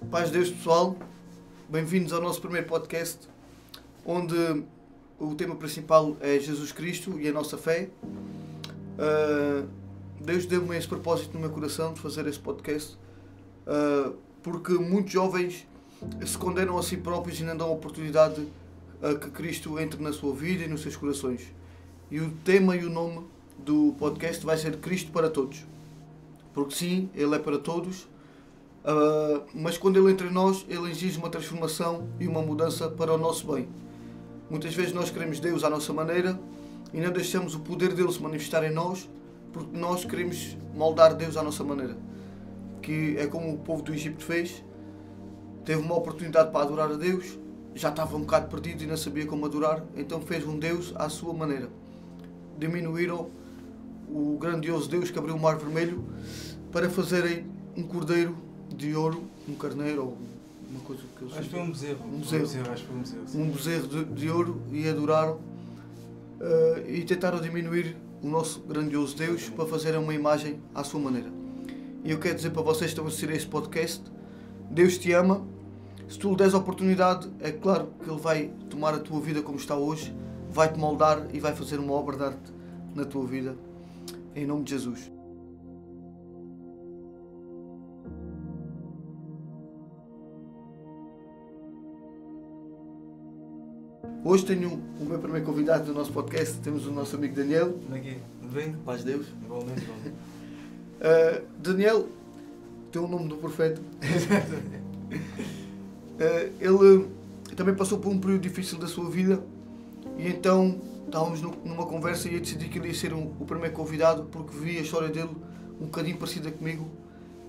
Paz de Deus, pessoal, bem-vindos ao nosso primeiro podcast, onde o tema principal é Jesus Cristo e a nossa fé. Deus deu-me esse propósito no meu coração de fazer esse podcast, porque muitos jovens se condenam a si próprios e não dão a oportunidade a que Cristo entre na sua vida e nos seus corações. E o tema e o nome do podcast vai ser Cristo para Todos, porque sim, Ele é para todos. Mas quando Ele entra em nós, Ele exige uma transformação e uma mudança para o nosso bem. Muitas vezes nós queremos Deus à nossa maneira e não deixamos o poder dele se manifestar em nós, porque nós queremos moldar Deus à nossa maneira. Que é como o povo do Egito fez. Teve uma oportunidade para adorar a Deus, já estava um bocado perdido e não sabia como adorar, então fez um Deus à sua maneira. Diminuíram o grandioso Deus que abriu o mar vermelho para fazerem um cordeiro de ouro, um carneiro ou uma coisa que eu sei. Acho que foi um bezerro. Um bezerro de ouro, e adoraram e tentaram diminuir o nosso grandioso Deus para fazerem uma imagem à sua maneira. E eu quero dizer para vocês que estão a assistir a este podcast, Deus te ama. Se tu lhe des a oportunidade, é claro que Ele vai tomar a tua vida como está hoje, vai-te moldar e vai fazer uma obra de arte na tua vida, em nome de Jesus. Hoje tenho o meu primeiro convidado do nosso podcast, temos o nosso amigo Daniel. Como é que é? Tudo bem? Paz de Deus. Igualmente. Daniel, tem o nome do profeta. Ele também passou por um período difícil da sua vida e então estávamos numa conversa e eu decidi que ele ia ser o primeiro convidado porque vi a história dele um bocadinho parecida comigo,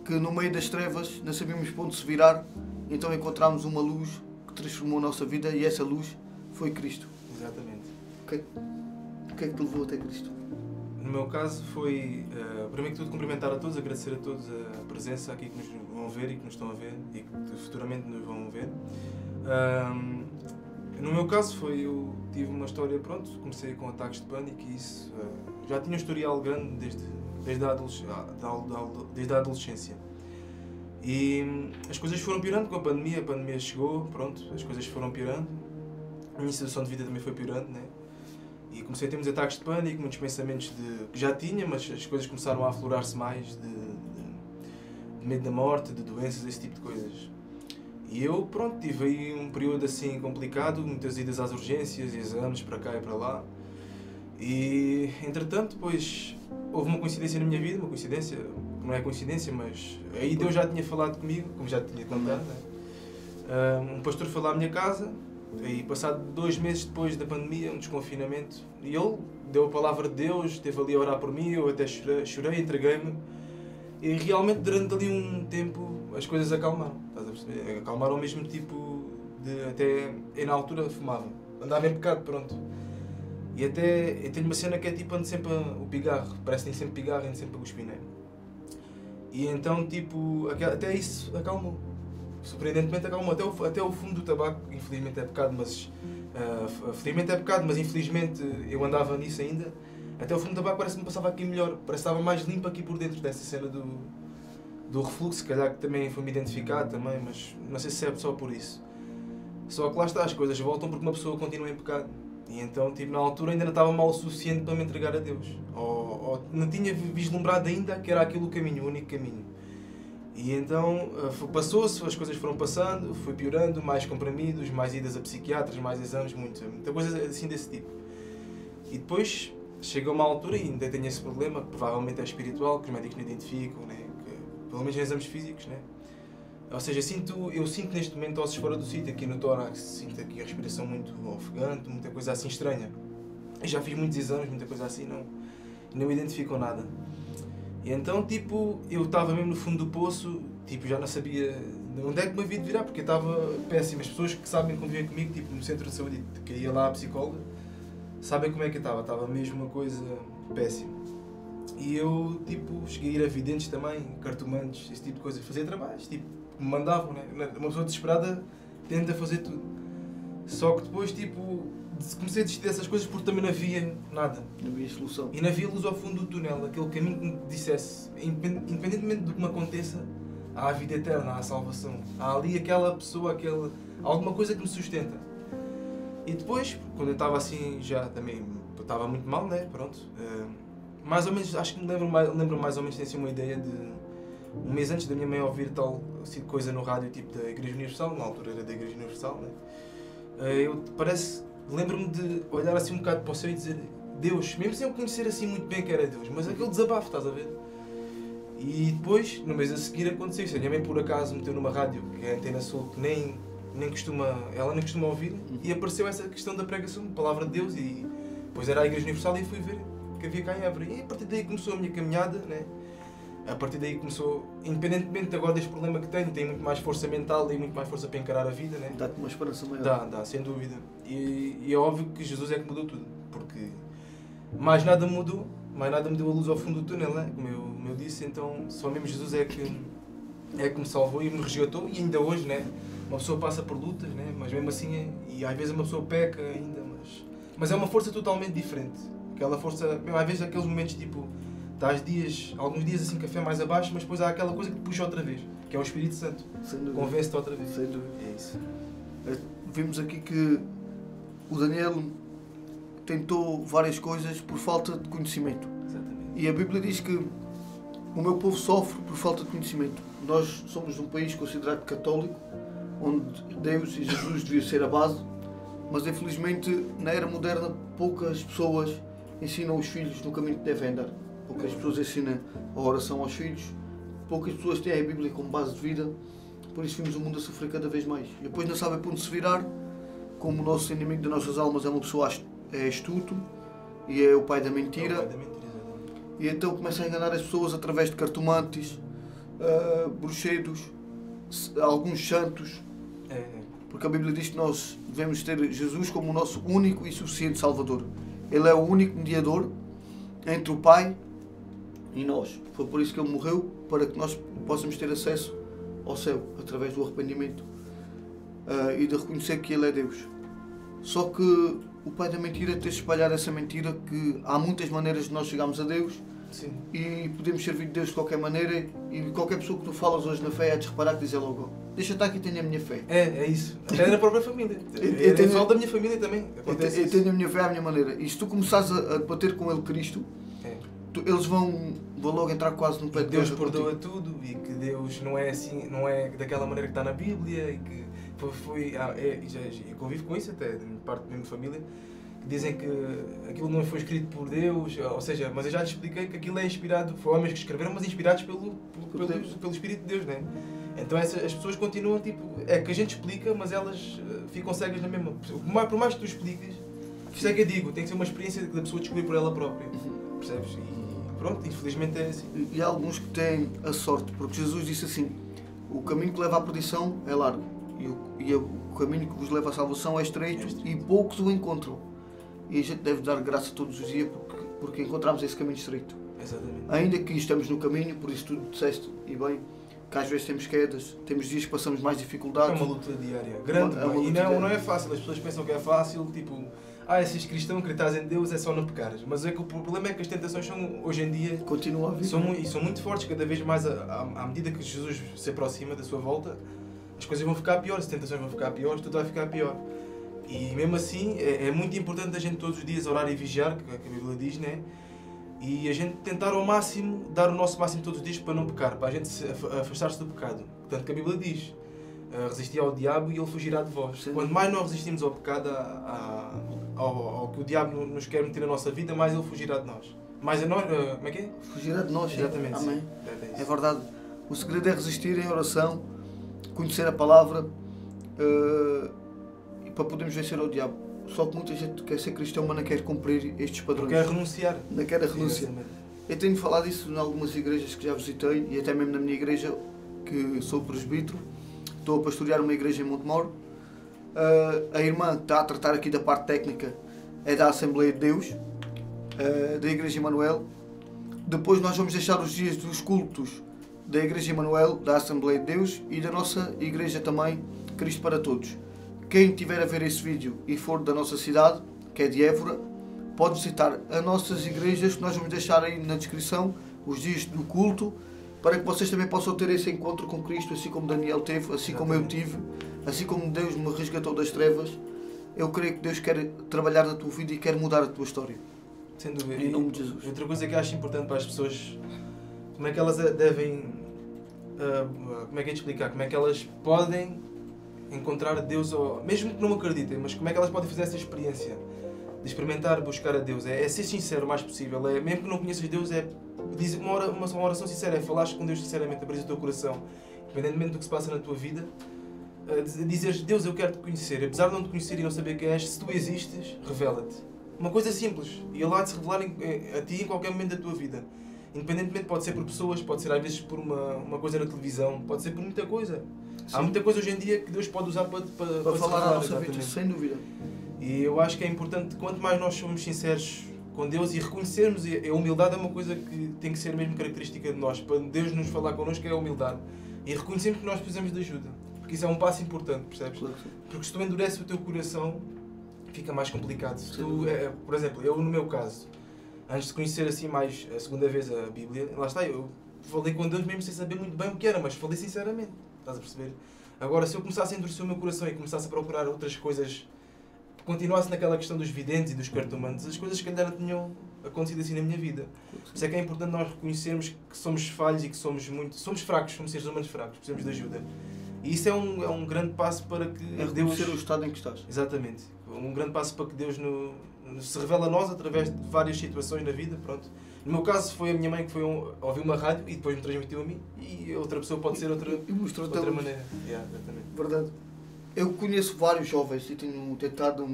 que no meio das trevas não sabíamos para onde se virar, então encontramos uma luz que transformou a nossa vida e essa luz foi Cristo. Exatamente. Okay. O que é que te levou até Cristo? No meu caso foi, primeiro que tudo, cumprimentar a todos, agradecer a todos a presença aqui que nos vão ver e que nos estão a ver e que futuramente nos vão ver. No meu caso foi, eu tive uma história, pronto, comecei com ataques de pânico e isso, já tinha um historial grande desde a adolescência. E as coisas foram piorando com a pandemia chegou, pronto, as coisas foram piorando. A minha situação de vida também foi piorando, né? E comecei a ter muitos ataques de pânico, muitos pensamentos que já tinha, mas as coisas começaram a aflorar-se mais de medo da morte, de doenças, esse tipo de coisas. E eu, pronto, tive aí um período assim complicado, muitas idas às urgências, exames para cá e para lá. E, entretanto, depois houve uma coincidência na minha vida, uma coincidência, não é coincidência, mas aí Deus já tinha falado comigo, como já tinha contado, né? Um pastor foi lá à minha casa. E passado 2 meses depois da pandemia, um desconfinamento, e ele deu a palavra de Deus, esteve ali a orar por mim, eu até chorei, entreguei-me, e realmente durante ali um tempo as coisas acalmaram, estás a perceber? Acalmaram ao mesmo tipo de até, eu na altura fumava, andava em pecado, pronto. E até, eu tenho uma cena que é tipo, ando sempre o pigarro, parece que tenho sempre pigarro, ando sempre a cuspir, né? E então tipo, até isso acalmou. Surpreendentemente acalmou até o fumo do tabaco, infelizmente é pecado, mas infelizmente eu andava nisso ainda. Até o fumo do tabaco parece que me passava aqui melhor, parece que estava mais limpo aqui por dentro dessa cena do refluxo, se calhar que também foi-me identificado também, mas não sei se é só por isso. Só que lá está, as coisas voltam porque uma pessoa continua em pecado. E então, tipo, na altura ainda não estava mal o suficiente para me entregar a Deus. Ou não tinha vislumbrado ainda que era aquilo o caminho, o único caminho. E então passou-se, as coisas foram passando, foi piorando, mais comprimidos, mais idas a psiquiatras, mais exames, muita coisa assim desse tipo. E depois chega uma altura, e ainda tenho esse problema, que provavelmente é espiritual, que os médicos não identificam, né? Que, pelo menos em exames físicos, né? Ou seja, eu sinto neste momento ossos fora do sítio, aqui no tórax, sinto aqui a respiração muito ofegante, muita coisa assim estranha. Eu já fiz muitos exames, muita coisa assim, não identificam nada. E então, tipo, eu estava mesmo no fundo do poço, tipo, já não sabia onde é que me havia de virar, porque eu estava péssimo. As pessoas que sabem conviver comigo, tipo, no centro de saúde, que ia lá à psicóloga, sabem como é que eu estava mesmo uma coisa péssima. E eu, tipo, cheguei a ir a videntes também, cartomantes, esse tipo de coisas, fazia trabalhos, tipo, me mandavam, né? Uma pessoa desesperada tenta fazer tudo. Só que depois, tipo, comecei a desistir dessas coisas porque também não havia nada. Não havia solução. E não havia luz ao fundo do túnel, aquele caminho que me dissesse, independentemente do que me aconteça, há a vida eterna, há a salvação. Há ali aquela pessoa, alguma coisa que me sustenta. E depois, quando eu estava assim, já também estava muito mal, né? Pronto. Mais ou menos, acho que lembro mais ou menos, tem assim uma ideia de um mês antes da minha mãe ouvir tal assim, coisa no rádio, tipo da Igreja Universal, na altura era da Igreja Universal, né? Lembro-me de olhar assim um bocado para o céu e dizer Deus, mesmo sem eu conhecer assim muito bem que era Deus, mas aquele desabafo, estás a ver? E depois, no mês a seguir, aconteceu isso. A minha mãe por acaso meteu numa rádio, que é a Antena Sul, que ela nem costuma ouvir, e apareceu essa questão da pregação, da palavra de Deus, e depois era a Igreja Universal e fui ver que havia cá em Évora. E a partir daí começou a minha caminhada, né? A partir daí começou, independentemente agora deste problema que tenho muito mais força mental e muito mais força para encarar a vida, né? Dá-te uma esperança maior. Dá, sem dúvida. E é óbvio que Jesus é que mudou tudo, porque mais nada mudou a luz ao fundo do túnel, né? Como eu disse, então só mesmo Jesus é que me salvou e me resgatou, e ainda hoje, né? Uma pessoa passa por lutas, né? Mas mesmo assim, e às vezes uma pessoa peca ainda, mas é uma força totalmente diferente. Aquela força, mesmo às vezes aqueles momentos tipo, estás alguns dias assim, café mais abaixo, mas depois há aquela coisa que te puxa outra vez, que é o Espírito Santo. Convence-te outra vez. Sem dúvida. É isso. Vimos aqui que o Daniel tentou várias coisas por falta de conhecimento. Exatamente. E a Bíblia diz que o meu povo sofre por falta de conhecimento. Nós somos um país considerado católico, onde Deus e Jesus deviam ser a base, mas infelizmente na era moderna poucas pessoas ensinam os filhos no caminho que devem andar. Poucas pessoas ensinam a oração aos filhos, poucas pessoas têm a Bíblia como base de vida, por isso vimos o mundo a sofrer cada vez mais. E depois não sabem para onde se virar, como o nosso inimigo das nossas almas é uma pessoa astuto e é o pai da mentira. É o pai da mentira, exatamente. E então começa a enganar as pessoas através de cartomantes, bruxeiros, alguns santos. Porque a Bíblia diz que nós devemos ter Jesus como o nosso único e suficiente Salvador. Ele é o único mediador entre o Pai e nós. Foi por isso que Ele morreu, para que nós possamos ter acesso ao céu, através do arrependimento e de reconhecer que Ele é Deus. Só que o pai da mentira tem espalhar essa mentira, que há muitas maneiras de nós chegarmos a Deus. Sim. E podemos servir de Deus de qualquer maneira, e qualquer pessoa que tu falas hoje na fé é de reparar que diz logo: deixa estar que eu tenho a minha fé. É isso. Até na própria família. Eu falo da minha família também. Eu tenho a minha fé à minha maneira. E se tu começares a debater com ele Cristo, eles vão logo entrar quase no pé de Deus. Deus perdoa tudo, e que Deus não é assim, não é daquela maneira que está na Bíblia, e que eu convivo com isso até, de parte da minha família, que dizem que aquilo não foi escrito por Deus, ou seja, mas eu já te expliquei que aquilo é inspirado, foi homens que escreveram, mas inspirados pelo Espírito de Deus, né? Então as pessoas continuam, tipo, é que a gente explica, mas elas ficam cegas na mesma. Por mais que tu expliques, isso é que eu digo, tem que ser uma experiência da pessoa descobrir por ela própria, percebes? E pronto, infelizmente é assim. E há alguns que têm a sorte, porque Jesus disse assim: o caminho que leva à perdição é largo, e o caminho que vos leva à salvação é estreito, e poucos o encontram. E a gente deve dar graça todos os dias porque encontramos esse caminho estreito. Exatamente. Ainda que estamos no caminho, por isso tu disseste, e bem, que às vezes temos quedas, temos dias que passamos mais dificuldades. É uma luta diária, grande, e não é fácil. As pessoas pensam que é fácil, tipo, se és cristão, acreditas em Deus, é só não pecares. Mas é que o problema é que as tentações são, hoje em dia, continuam a vir. São muito fortes, cada vez mais, à medida que Jesus se aproxima da sua volta, as coisas vão ficar piores, as tentações vão ficar piores, tudo vai ficar pior. E mesmo assim, é muito importante a gente todos os dias orar e vigiar, que a Bíblia diz, né? E a gente tentar ao máximo, dar o nosso máximo todos os dias para não pecar, para a gente afastar-se do pecado. Tanto que a Bíblia diz: resistir ao diabo e ele fugirá de vós. Sim. Quanto mais nós resistimos ao pecado, ao que o diabo nos quer meter na nossa vida, mais ele fugirá de nós. Mais a nós, como é que é? Fugirá de nós, exatamente. Amém. É verdade. O segredo é resistir em oração, conhecer a palavra, para podermos vencer ao diabo. Só que muita gente quer ser cristão, mas não quer cumprir estes padrões. Não quer renunciar. Não quer renunciar. Eu tenho falado isso em algumas igrejas que já visitei, e até mesmo na minha igreja, que sou presbítero. Estou a pastorear uma igreja em Montemor. A irmã que está a tratar aqui da parte técnica é da Assembleia de Deus, da Igreja Emanuel. Depois nós vamos deixar os dias dos cultos da Igreja Emanuel, da Assembleia de Deus, e da nossa igreja também, Cristo para Todos. Quem tiver a ver esse vídeo e for da nossa cidade, que é de Évora, pode visitar as nossas igrejas, que nós vamos deixar aí na descrição os dias do culto, para que vocês também possam ter esse encontro com Cristo, assim como Daniel teve, assim como eu tive, assim como Deus me resgatou das trevas. Eu creio que Deus quer trabalhar na tua vida e quer mudar a tua história. Sem dúvida. Em nome de Jesus. Outra coisa que eu acho importante para as pessoas, como é que elas devem, como é que é de explicar, como é que elas podem encontrar Deus, ou, mesmo que não acreditem, mas como é que elas podem fazer essa experiência de experimentar, buscar a Deus, é ser sincero o mais possível, mesmo que não conheças Deus, é dizer uma oração sincera, é falares com Deus sinceramente, abrir o teu coração, independentemente do que se passa na tua vida, dizeres, Deus, eu quero te conhecer, apesar de não te conhecer e não saber quem és, se tu existes, revela-te. Uma coisa simples, e Ele há de se revelar a ti em qualquer momento da tua vida. Independentemente, pode ser por pessoas, pode ser às vezes por uma coisa na televisão, pode ser por muita coisa. Sim. Há muita coisa hoje em dia que Deus pode usar para falar a nossa vida, sem dúvida. E eu acho que é importante, quanto mais nós somos sinceros com Deus e reconhecermos, e a humildade é uma coisa que tem que ser mesmo característica de nós, para Deus nos falar connosco é a humildade. E reconhecermos que nós precisamos de ajuda, porque isso é um passo importante, percebes? Claro. Porque se tu endureces o teu coração, fica mais complicado. Se tu, por exemplo, eu no meu caso, antes de conhecer assim mais a segunda vez a Bíblia, lá está, eu falei com Deus mesmo sem saber muito bem o que era, mas falei sinceramente, estás a perceber? Agora, se eu começasse a endurecer o meu coração e começasse a procurar outras coisas, continuasse naquela questão dos videntes e dos cartomantes, as coisas que calhar não tinham acontecido assim na minha vida. Por isso é que é importante nós reconhecermos que somos falhos e que somos fracos, somos seres humanos fracos, precisamos de ajuda. E isso é um grande passo para que Deus... reconhecer o estado em que estás. Exatamente. Um grande passo para que Deus se revela a nós através de várias situações na vida, pronto. No meu caso foi a minha mãe que foi ouviu uma rádio e depois me transmitiu a mim, e outra pessoa pode ser outra maneira. Exatamente. Verdade. Eu conheço vários jovens e tenho tentado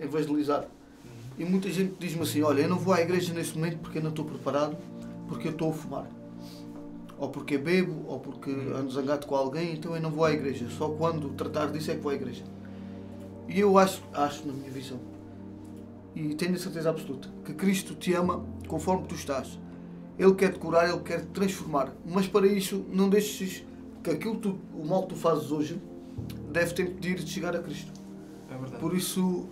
evangelizar. E muita gente diz-me assim, olha, eu não vou à igreja neste momento porque eu não estou preparado, porque eu estou a fumar. Ou porque bebo, ou porque ando zangado com alguém, então eu não vou à igreja. Só quando tratar disso é que vou à igreja. E eu acho na minha visão, e tenho a certeza absoluta, que Cristo te ama conforme tu estás. Ele quer te curar, Ele quer te transformar. Mas para isso, não deixes que o mal que tu fazes hoje deve te impedir de chegar a Cristo. É verdade. Por isso,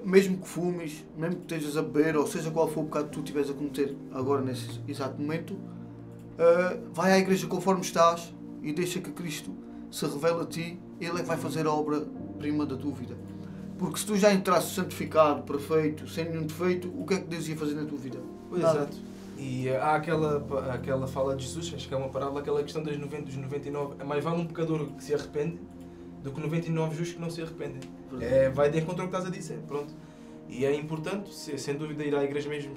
mesmo que fumes, mesmo que estejas a beber, ou seja qual for o pecado que tu estiveres a cometer agora nesse exato momento, vai à igreja conforme estás e deixa que Cristo se revele a ti. Ele é que vai fazer a obra-prima da tua vida. Porque se tu já entrasses santificado, perfeito, sem nenhum defeito, o que é que Deus ia fazer na tua vida? Exato. E há aquela fala de Jesus, acho que é uma parábola, aquela questão dos 99, é mais vale um pecador que se arrepende do que 99 justos que não se arrependem. Vai de encontro ao que estás a dizer, pronto. E é importante, sem dúvida, ir à igreja mesmo.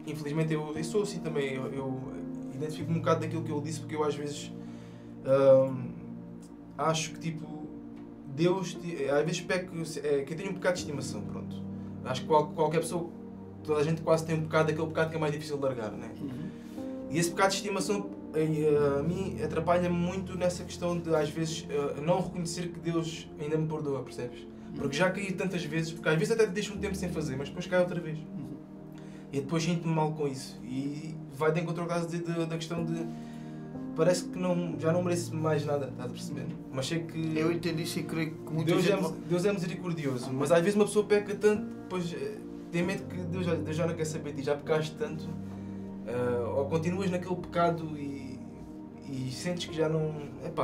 Infelizmente eu sou assim também, eu identifico um bocado daquilo que ele disse, porque eu às vezes acho que tipo, Deus, às vezes peco, que eu tenho um pecado de estimação, pronto. Acho que qualquer pessoa, toda a gente quase tem um pecado, aquele pecado que é mais difícil de largar, né? E esse pecado de estimação a mim atrapalha-me muito nessa questão de às vezes não reconhecer que Deus ainda me perdoa, percebes? Porque já caí tantas vezes, porque às vezes até deixo um tempo sem fazer, mas depois cai outra vez. E depois sinto-me mal com isso. E vai de encontro ao caso da questão de parece que já não mereço mais nada, estás a perceber? Mas sei que eu entendi isso e creio que muita Deus é misericordioso, mas às vezes uma pessoa peca tanto, depois tem medo que Deus já não quer saber de ti, já pecaste tanto, ou continuas naquele pecado e sentes que já não...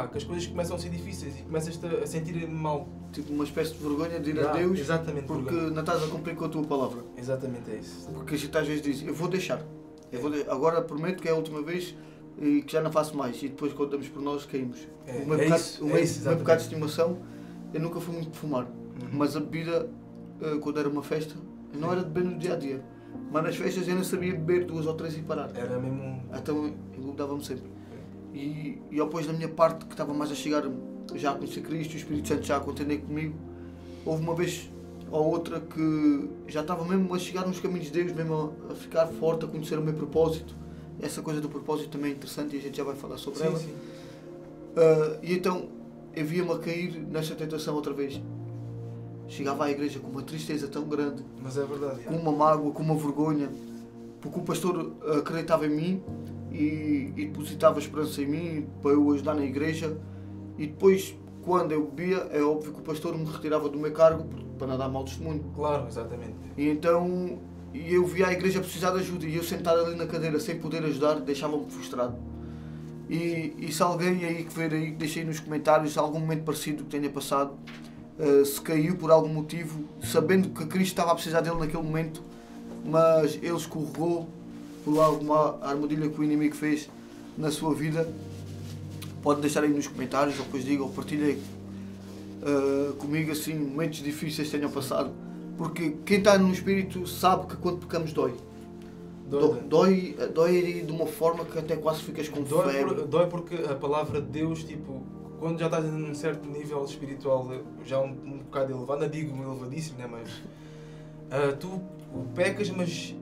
que as coisas começam a ser difíceis e começas a sentir mal. Tipo uma espécie de vergonha de ir a Deus, exatamente, porque não estás a cumprir com a tua palavra. Exatamente, é isso. Porque a gente às vezes diz, eu vou deixar, agora prometo que é a última vez e que já não faço mais, e depois quando damos por nós caímos. O meu pecado de estimação, eu nunca fui muito de fumar, mas a bebida, quando era uma festa, eu não era de beber no dia a dia, mas nas festas eu não sabia beber 2 ou 3 e parar. Era mesmo... Então eu dava-me sempre. E depois da minha parte, que estava mais a chegar já a conhecer Cristo, o Espírito Santo já a contender comigo, houve uma vez ou outra que já estava mesmo a chegar nos caminhos de Deus, mesmo a ficar forte, a conhecer o meu propósito. Essa coisa do propósito também é interessante e a gente já vai falar sobre ela. Sim. E então eu via-me a cair nesta tentação outra vez. Chegava à igreja com uma tristeza tão grande, mas é verdade, com uma mágoa, com uma vergonha, porque o pastor acreditava em mim e depositava esperança em mim para eu ajudar na igreja. E depois, quando eu bebia, é óbvio que o pastor me retirava do meu cargo para não dar mau testemunho. Claro, exatamente. E então e eu via a igreja precisar de ajuda e eu sentado ali na cadeira sem poder ajudar, deixava-me frustrado. E se alguém aí que ver aí, deixei nos comentários algum momento parecido que tenha passado, se caiu por algum motivo, sabendo que Cristo estava a precisar dele naquele momento, mas ele escorregou por alguma armadilha que o inimigo fez na sua vida, pode deixar aí nos comentários, ou depois diga, ou partilhe comigo assim, momentos difíceis que tenham passado, porque quem está no Espírito sabe que quando pecamos dói. Dói de uma forma que até quase ficas com febre. Dói porque a palavra de Deus, tipo, quando já estás num certo nível espiritual, já um bocado elevado, não digo elevadíssimo, né, mas tu pecas, mas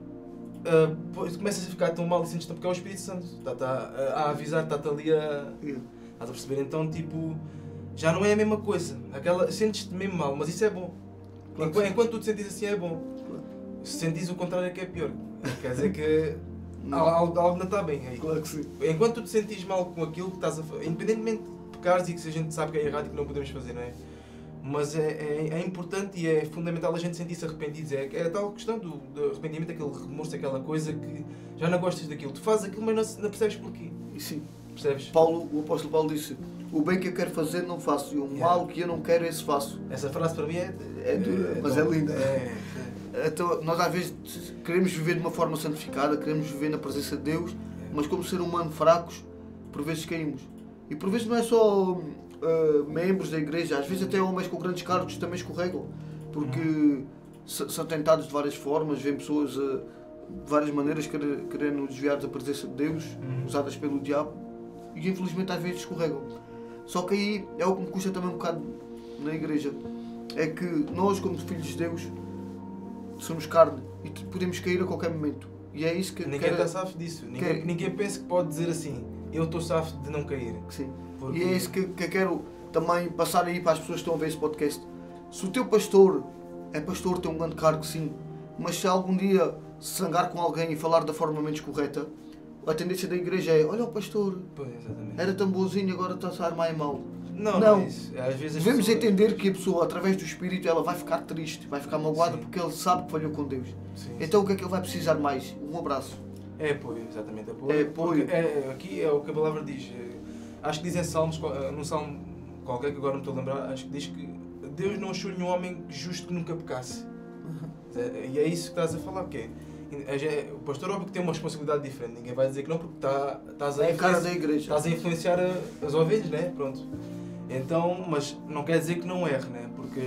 tu começas a ficar tão mal e sentes porque é o Espírito Santo, está a avisar, está-te ali a... Estás a perceber? Então, tipo, já não é a mesma coisa. Sentes-te mesmo mal, mas isso é bom. Claro, enquanto tu te sentes assim é bom. Se sentes o contrário é que é pior. Quer dizer que algo não está bem aí. Claro que sim. Enquanto tu te sentes mal com aquilo que estás a fazer, independentemente de pecares e que a gente sabe que é errado e que não podemos fazer, não é? Mas é importante e é fundamental a gente sentir-se arrependido. É a tal questão do arrependimento, aquele remorso, aquela coisa que já não gostas daquilo. Tu fazes aquilo, mas não percebes porquê. E sim. Percebes? O apóstolo Paulo disse: o bem que eu quero fazer não faço, e o mal que eu não quero esse faço. Essa frase para mim é dura, mas é linda. Então, nós às vezes queremos viver de uma forma santificada, queremos viver na presença de Deus, mas como ser humano fracos, por vezes caímos. E por vezes não é só membros da igreja, às vezes até homens com grandes cargos também escorregam, porque são tentados de várias formas, vêm pessoas de várias maneiras querendo desviar da presença de Deus, usadas pelo diabo, e infelizmente às vezes escorregam. Só que aí é o que me custa também um bocado na igreja, é que nós como filhos de Deus somos carne e podemos cair a qualquer momento. E é isso que ninguém está safo disso. Ninguém pensa que pode dizer assim, eu estou safo de não cair. Sim. Porque... E é isso que eu quero também passar aí para as pessoas que estão a ver este podcast. Se o teu pastor é pastor, tem um grande cargo, sim, mas se algum dia se zangar com alguém e falar da forma menos correta, a tendência da igreja é: olha o pastor, era tão bonzinho, agora está-se a armar em mal. Não. Às vezes devemos entender que a pessoa, através do Espírito, ela vai ficar triste, vai ficar magoada, porque ele sabe que falhou com Deus. Então o que é que ele vai precisar mais? Um abraço. É apoio, exatamente. Apoio. Aqui é o que a palavra diz. Acho que diz em Salmos, num Salmo qualquer que agora não estou a lembrar, acho que diz que Deus não achou nenhum homem justo que nunca pecasse. E é isso que estás a falar, porque o pastor óbvio que tem uma responsabilidade diferente, ninguém vai dizer que não, porque estás a influenciar as ovelhas, né? Pronto. Então, mas não quer dizer que não erre, né? Porque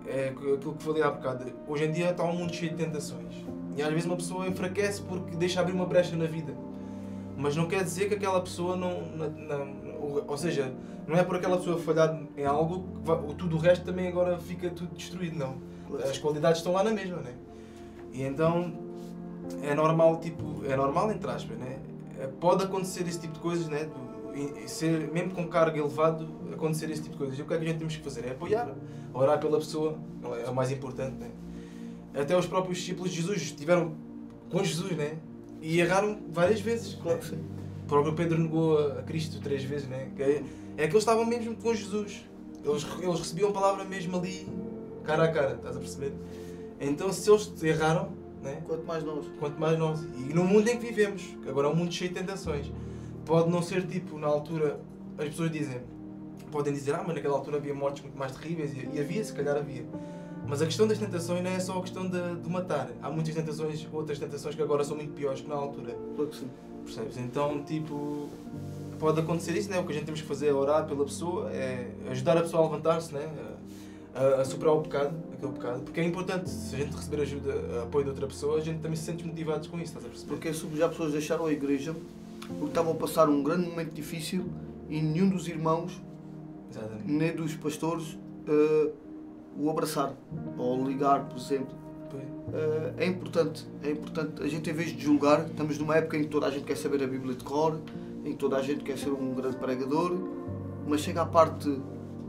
é aquilo que falei há bocado. Hoje em dia está um mundo cheio de tentações. E às vezes uma pessoa enfraquece porque deixa abrir uma brecha na vida. Mas não quer dizer que aquela pessoa ou seja, não é por aquela pessoa falhar em algo que tudo o resto também agora fica tudo destruído, não. As qualidades estão lá na mesma, né? E então é normal entre aspas, né? Pode acontecer esse tipo de coisas, né? Mesmo com cargo elevado, acontecer esse tipo de coisas. E o que é que a gente temos que fazer? É apoiar, orar pela pessoa, é o mais importante, né? Até os próprios discípulos de Jesus estiveram com Jesus, né? E erraram várias vezes. Claro que sim. O próprio Pedro negou a Cristo 3 vezes, né? É que eles estavam mesmo com Jesus. Eles recebiam a palavra mesmo ali, cara a cara, estás a perceber? Então se eles erraram, né? Quanto mais nós. E no mundo em que vivemos, que agora é um mundo cheio de tentações, pode não ser tipo, na altura, as pessoas podem dizer, mas naquela altura havia mortes muito mais terríveis, e havia, se calhar havia. Mas a questão das tentações não é só a questão de matar. Há muitas tentações, outras tentações que agora são muito piores que na altura. Claro que sim. Percebes? Então, tipo, pode acontecer isso, né? O que a gente temos que fazer é orar pela pessoa, é ajudar a pessoa a levantar-se, né? A superar aquele pecado, porque é importante, se a gente receber ajuda, apoio de outra pessoa, a gente também se sente motivados com isso, estás a perceber? Porque já pessoas deixaram a igreja porque estavam a passar um grande momento difícil e nenhum dos irmãos, nem dos pastores, o abraçar ou ligar, por exemplo. É importante. A gente, em vez de julgar, estamos numa época em que toda a gente quer saber a Bíblia de cor, em que toda a gente quer ser um grande pregador, mas chega à parte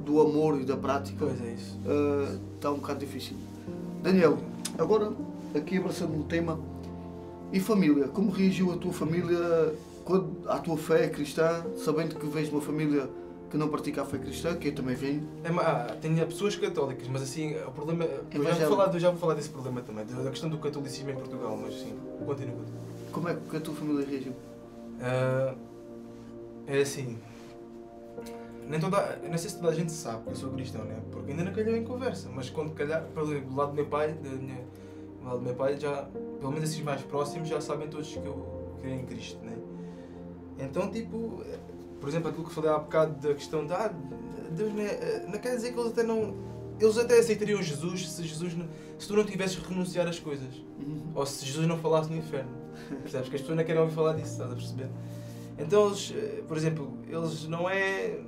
do amor e da prática, está um bocado difícil. Daniel, agora aqui abraçando um tema, e família, como reagiu a tua família à tua fé cristã, sabendo que vens de uma família que não pratica a fé cristã, que eu também venho. Tem pessoas católicas, mas assim, o problema... Eu já vou falar desse problema também, da questão do catolicismo em Portugal, mas sim, continua. Como é que a tua família reagiu? É assim... não sei se toda a gente sabe que eu sou cristão, né? Porque ainda não calhou em conversa, mas quando calhar, do lado do meu pai, já, pelo menos esses mais próximos, já sabem todos que eu creio em Cristo, né? Então, tipo, por exemplo, aquilo que falei há bocado da questão de Deus, né? Não quer dizer que eles até aceitariam Jesus se tu não tivesses que renunciar às coisas. Ou se Jesus não falasse no inferno. Percebes? Que as pessoas não querem ouvir falar disso, estás a perceber? Então eles, por exemplo, eles não é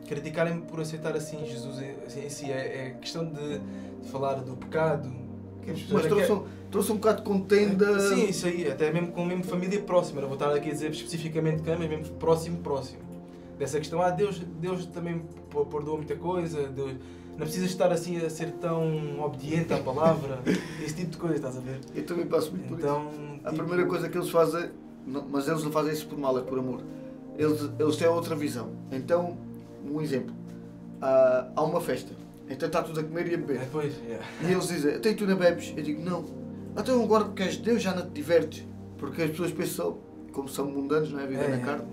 criticarem por aceitar assim Jesus assim, em si, é questão de falar do pecado. Mas trouxe um bocado de contenda. Sim, isso aí, até mesmo com a mesma família próxima, não vou estar aqui a dizer especificamente quem, mas mesmo próximo. Dessa questão, Deus também perdoa muita coisa, Deus, não precisas estar assim a ser tão obediente à palavra, esse tipo de coisa, estás a ver? Eu também passo muito então, por isso. A primeira coisa que eles fazem, mas eles não fazem isso por mal, é por amor. Eles têm outra visão. Então, um exemplo, há uma festa, então está tudo a comer e a beber. E eles dizem, até tu não bebes? Eu digo, não. Então agora porque és Deus já não te divertes. Porque as pessoas pensam, como são mundanos, não é? Vivem na carne,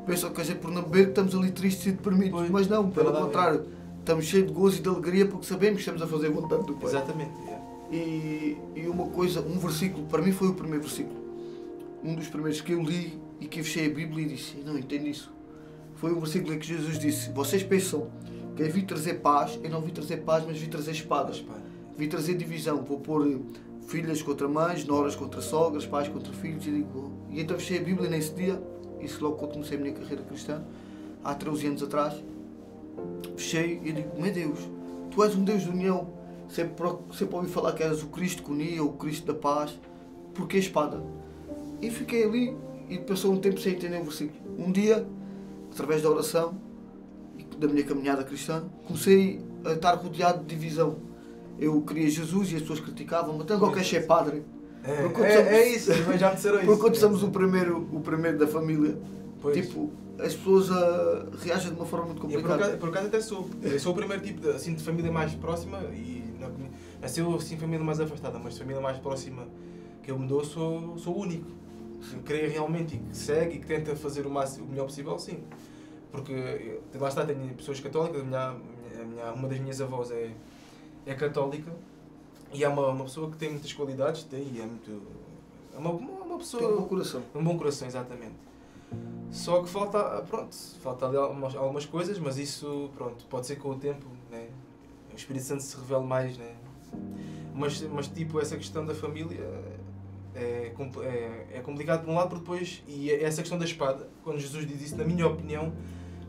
pensam que a gente por não beber estamos ali tristes e deprimidos. Mas não, pelo contrário, estamos cheios de gozo e de alegria porque sabemos que estamos a fazer a vontade do Pai. Exatamente. E uma coisa, um versículo, para mim foi o primeiro versículo, um dos primeiros que eu li e que eu fechei a Bíblia e disse, não entendo isso. Foi um versículo em que Jesus disse, vocês pensam que eu vim trazer paz, eu não vim trazer paz, mas vim trazer espadas. Vim trazer divisão, vou pôr filhas contra mães, noras contra sogras, pais contra filhos. E então fechei a Bíblia nesse dia, isso logo quando comecei a minha carreira cristã, há 13 anos atrás. Fechei e digo, meu Deus, tu és um Deus de união. Sempre ouvi falar que eras o Cristo que unia, o Cristo da paz. Porquê a espada? E fiquei ali e passou um tempo sem entender o versículo. Um dia, através da oração e da minha caminhada cristã, comecei a estar rodeado de divisão. Eu queria Jesus e as pessoas criticavam-me, até agora queres ser padre. Isso, já me disseram isso. Porque quando somos o primeiro da família, tipo, as pessoas reagem de uma forma muito complicada. Por acaso até sou. Eu sou o primeiro tipo de família mais próxima e não sei assim família mais afastada, mas família mais próxima que eu me dou sou o único. Que creio realmente e que segue e que tenta fazer o melhor possível, sim. Porque lá está, tenho pessoas católicas, uma das minhas avós é católica e é uma pessoa que tem muitas qualidades, é uma pessoa... Tem um bom coração. Um bom coração, exatamente. Só que falta ali algumas coisas, mas isso, pode ser com o tempo, né? O Espírito Santo se revela mais, né? Mas tipo, essa questão da família é complicado por um lado, porque depois, e essa questão da espada, quando Jesus diz isso, na minha opinião,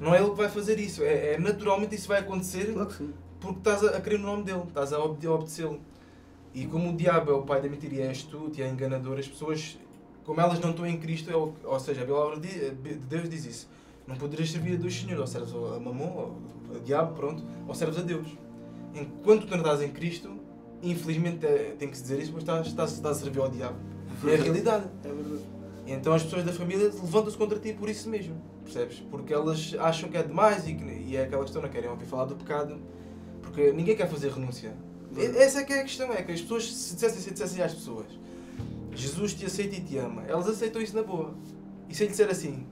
não é ele que vai fazer isso, naturalmente isso vai acontecer, claro que sim. Porque estás a crer no nome dele, estás a obedecê-lo. E como o diabo é o pai da mentira e é astuto e é enganador, as pessoas, como elas não estão em Cristo, ou seja, a palavra de Deus diz isso, não poderás servir a dois senhores, ou serves a Mamon, ou a diabo, ou serves a Deus. Enquanto tu não estás em Cristo, infelizmente tem que se dizer isso, mas estás a servir ao diabo. É a realidade. É verdade. Então as pessoas da família levantam-se contra ti por isso mesmo, percebes? Porque elas acham que é demais e é aquela questão, não querem ouvir falar do pecado, porque ninguém quer fazer renúncia. Essa é que é a questão, é que as pessoas, se dissessem às pessoas, Jesus te aceita e te ama, elas aceitam isso na boa. E se ele disser assim,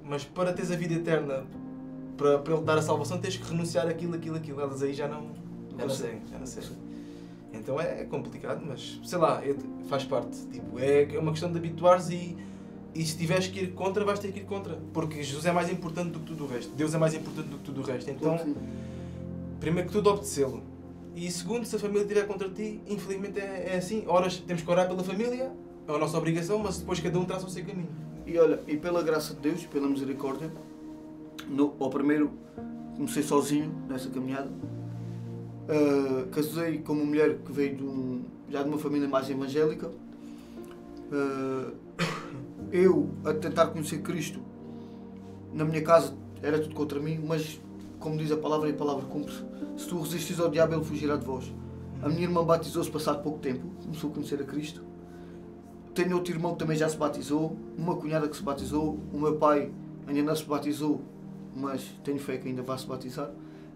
mas para teres a vida eterna, para ele dar a salvação, tens que renunciar àquilo, elas aí já não seguem. Então é complicado, mas sei lá, faz parte. Tipo, é uma questão de habituares e se tiveres que ir contra, vais ter que ir contra. Porque Jesus é mais importante do que tudo o resto. Deus é mais importante do que tudo o resto. Então, primeiro que tudo, obedecê-lo. E segundo, se a família estiver contra ti, infelizmente é assim. Horas temos que orar pela família, é a nossa obrigação, mas depois cada um traça o seu caminho. E olha, e pela graça de Deus, pela misericórdia, ao primeiro comecei sozinho nessa caminhada. Casei com uma mulher que veio já de uma família mais evangélica. Eu, a tentar conhecer Cristo, na minha casa era tudo contra mim, mas como diz a palavra e a palavra cumpre-se, se tu resistes ao diabo ele fugirá de vós. A minha irmã batizou-se passado pouco tempo, começou a conhecer a Cristo. Tenho outro irmão que também já se batizou, uma cunhada que se batizou, o meu pai ainda não se batizou mas tenho fé que ainda vai se batizar.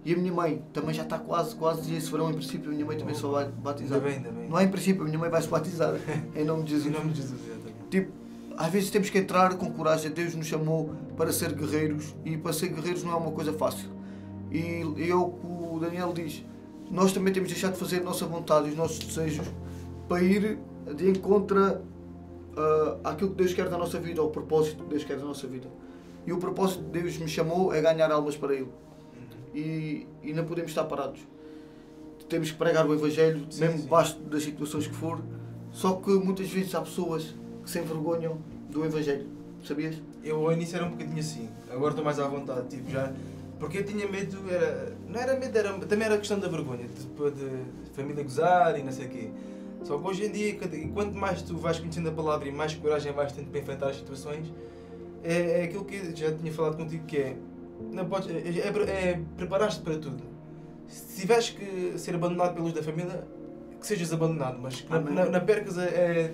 E a minha mãe também já está quase esse verão, em princípio, a minha mãe também só vai batizar. Ainda bem. Não é em princípio, a minha mãe vai se batizar, em nome de Jesus. Em nome de Jesus, exatamente. Tipo, às vezes temos que entrar com coragem. Deus nos chamou para ser guerreiros, e para ser guerreiros não é uma coisa fácil. E o Daniel diz, nós também temos de deixar de fazer a nossa vontade e os nossos desejos para ir de encontro àquilo que Deus quer da nossa vida, ao propósito que Deus quer da nossa vida. E o propósito que Deus me chamou é ganhar almas para Ele. E não podemos estar parados. Temos que pregar o Evangelho, mesmo debaixo das situações que for. Só que muitas vezes há pessoas que se envergonham do Evangelho. Sabias? Eu ao início era um bocadinho assim, agora estou mais à vontade, tipo, já. Porque eu tinha medo, não era medo, também era questão da vergonha, de família gozar e não sei o quê. Só que hoje em dia, quanto mais tu vais conhecendo a palavra e mais coragem vais tendo para enfrentar as situações, é aquilo que já tinha falado contigo, que é preparar-te para tudo. Se tiveres que ser abandonado pelos da família, que sejas abandonado, mas que não percas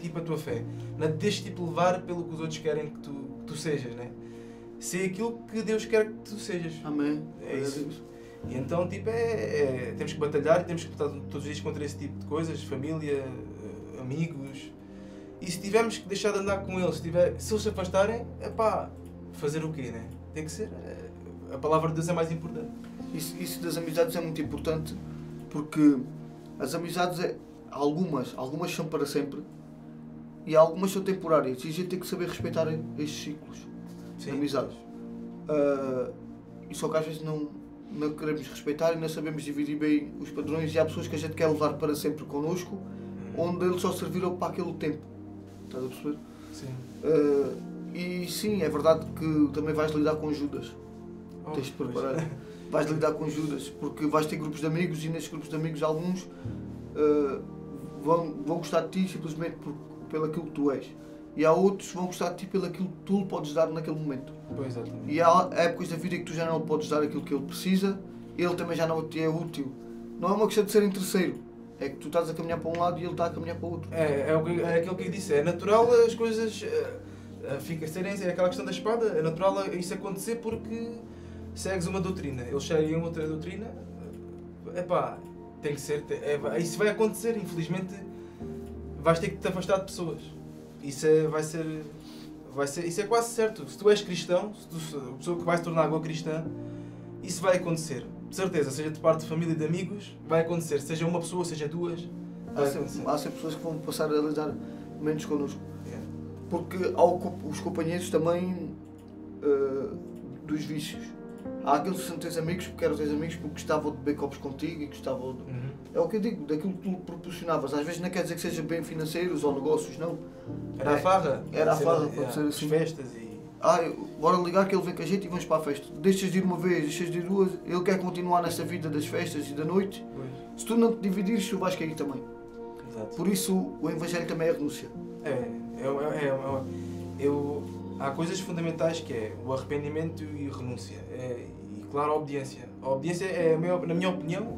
tipo a tua fé. Não te deixes tipo, levar pelo que os outros querem que tu sejas, né? Ser aquilo que Deus quer que tu sejas. Amém. É isso. E então tipo, temos que batalhar e temos que lutar todos os dias contra esse tipo de coisas, família, amigos. E se tivermos que deixar de andar com eles, se eles se afastarem, fazer o quê, né? Tem que ser. A palavra de Deus é mais importante. Isso das amizades é muito importante, porque as amizades, algumas são para sempre e algumas são temporárias, e a gente tem que saber respeitar estes ciclos de amizades. E só que às vezes não queremos respeitar e não sabemos dividir bem os padrões, e há pessoas que a gente quer levar para sempre connosco, onde eles só serviram para aquele tempo. Estás a perceber? Sim. E sim, é verdade que também vais lidar com Judas. Tens de preparar. Vais lidar com Judas, porque vais ter grupos de amigos, e nesses grupos de amigos alguns vão gostar de ti simplesmente pelo aquilo que tu és. E há outros que vão gostar de ti pelo aquilo que tu lhe podes dar naquele momento. Pois, exatamente. E há épocas da vida que tu já não lhe podes dar aquilo que ele precisa, ele também já não te é útil. Não é uma questão de ser terceiro, é que tu estás a caminhar para um lado e ele está a caminhar para o outro. É aquilo que eu disse, é natural as coisas serem aquela questão da espada, é natural isso acontecer porque segues uma doutrina, eles seguem outra doutrina, tem que ser, isso vai acontecer, infelizmente vais ter que te afastar de pessoas. Isso isso é quase certo. Se tu és cristão, a pessoa que vai se tornar agora cristã, isso vai acontecer. De certeza, seja de parte de família e de amigos, vai acontecer. Seja uma pessoa, seja duas, vai acontecer. Há sempre pessoas que vão passar a lidar menos connosco. Yeah. Porque há os companheiros também dos vícios. Há aqueles que são teus amigos porque eram teus amigos porque gostavam de beber copos contigo e gostavam de... É o que eu digo, daquilo que tu proporcionavas. Às vezes não quer dizer que seja bem financeiros ou negócios, não. Era a farra. Era a farra, pode ser assim. Festas e... Bora ligar que ele vem com a gente e vamos para a festa. Deixas de ir uma vez, deixas de ir duas, ele quer continuar nessa vida das festas e da noite. Pois. Se tu não te dividires, tu vais cair também. Exato. Por isso o Evangelho também é renúncia. Há coisas fundamentais que é o arrependimento e a renúncia. E claro, a obediência. A obediência na minha opinião,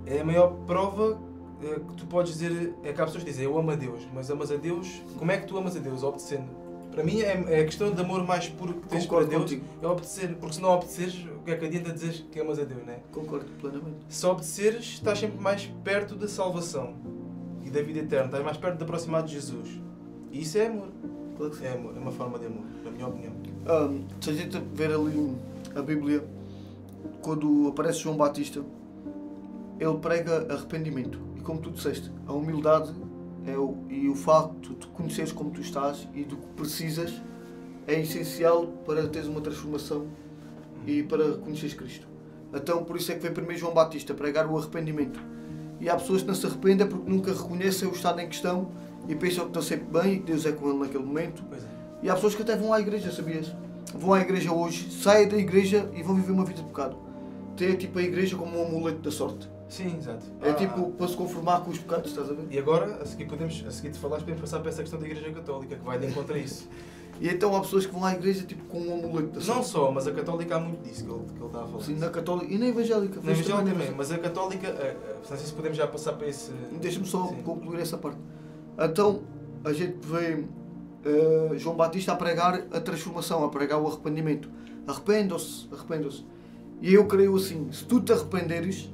é a maior prova que tu podes dizer. É que há pessoas que dizem, eu amo a Deus, mas amas a Deus, como é que tu amas a Deus? Obedecendo. Para mim é a questão de amor mais puro que tens para Deus, é obedecer. Porque se não obedeceres, o que é que adianta dizer que amas a Deus, não é? Concordo plenamente. Se obedeceres, estás sempre mais perto da salvação e da vida eterna, estás mais perto de aproximar de Jesus. E isso é amor. Claro que sim. É amor, é uma forma de amor, na minha opinião. Se a gente ver ali a Bíblia, quando aparece João Batista, ele prega arrependimento. E como tu disseste, a humildade e o facto de conheceres como tu estás e do que precisas é essencial para teres uma transformação e para conheceres Cristo. Então por isso é que vem primeiro João Batista pregar o arrependimento. E há pessoas que não se arrependem porque nunca reconhecem o estado em questão e pensam que estão sempre bem e que Deus é com ele naquele momento. Pois é. E há pessoas que até vão à igreja, sabias? Vão à igreja hoje, saem da igreja e vão viver uma vida de pecado. Tem tipo a igreja como um amuleto da sorte. Sim, exato. É tipo para se conformar com os pecados, estás a ver? E agora, a seguir de falares, podemos passar para essa questão da Igreja Católica, que vai de encontro a isso. E então há pessoas que vão à igreja tipo com um amuleto da sorte. Não só, mas a Católica há muito disso que ele está a falar. Sim, na Católica e na Evangélica. Na Evangélica também, mas a Católica, não sei se podemos já passar para esse... Deixa-me só concluir essa parte. Então, a gente vê João Batista a pregar a transformação, a pregar o arrependimento. arrependam-se, arrependam-se. E eu creio assim, se tu te arrependeres,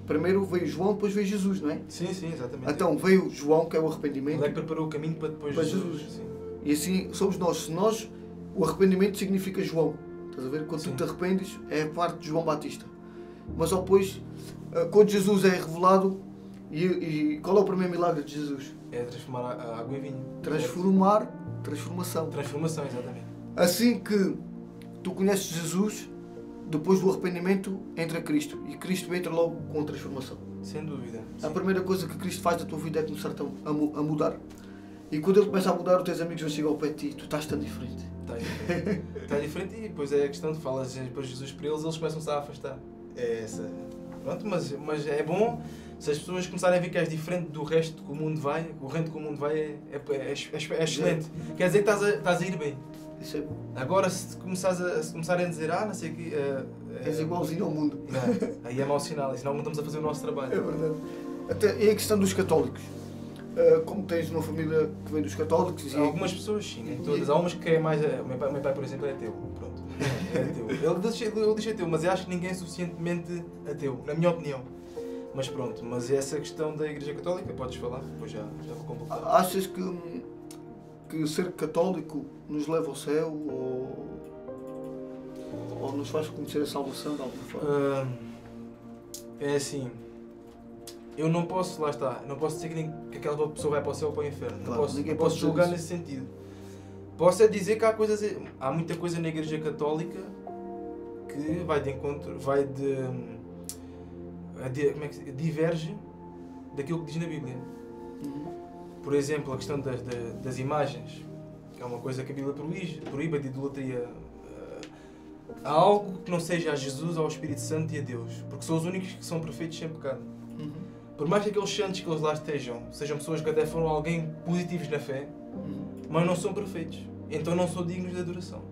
primeiro veio João, depois veio Jesus, não é? Sim, exatamente. Então veio João, que é o arrependimento. Ele é que preparou o caminho para depois Jesus. Sim. E assim somos nós. Se nós, o arrependimento significa João. Estás a ver? Quando tu te arrependes, é a parte de João Batista. Mas depois, quando Jesus é revelado, e qual é o primeiro milagre de Jesus? É transformar a água em vinho. Transformação. Transformação, exatamente. Assim que tu conheces Jesus, depois do arrependimento entra Cristo. E Cristo entra logo com a transformação. Sem dúvida. Sim. A primeira coisa que Cristo faz da tua vida é começar a mudar. E quando Ele começa a mudar, os teus amigos vão chegar ao pé de ti. Tu estás tão diferente. Está diferente e depois é a questão de falas para Jesus para eles começam-se a afastar. É essa. Pronto, mas é bom se as pessoas começarem a ver que és diferente do resto que o mundo vai. O resto que o mundo vai é excelente. Quer dizer que estás a ir bem. Isso é bom. Agora, se começarem a dizer, não sei o que. És igualzinho ao mundo. Não, aí é mau sinal, senão não estamos a fazer o nosso trabalho. É verdade. Até, e a questão dos católicos. Como tens uma família que vem dos católicos. E algumas pessoas, sim, nem todas. Há umas que é mais. O meu pai, por exemplo, é ateu. Pronto. É ateu. Ele diz ateu, mas eu acho que ninguém é suficientemente ateu, na minha opinião. Mas pronto, mas essa questão da Igreja Católica, podes falar, depois já vou completar. Achas que ser católico nos leva ao céu ou nos faz conhecer a salvação de alguma forma? É assim, eu não posso, lá está, não posso dizer que aquela pessoa vai para o céu ou para o inferno. Claro, não posso julgar nesse sentido. Posso é dizer que há muita coisa na Igreja Católica que vai de encontro, diverge daquilo que diz na Bíblia. Por exemplo, a questão das imagens, que é uma coisa que a Bíblia proíbe de idolatria a algo que não seja a Jesus, ao Espírito Santo e a Deus, porque são os únicos que são perfeitos sem pecado. Por mais que aqueles santos que eles lá estejam, sejam pessoas que até foram alguém positivos na fé, mas não são perfeitos, então não são dignos de adoração.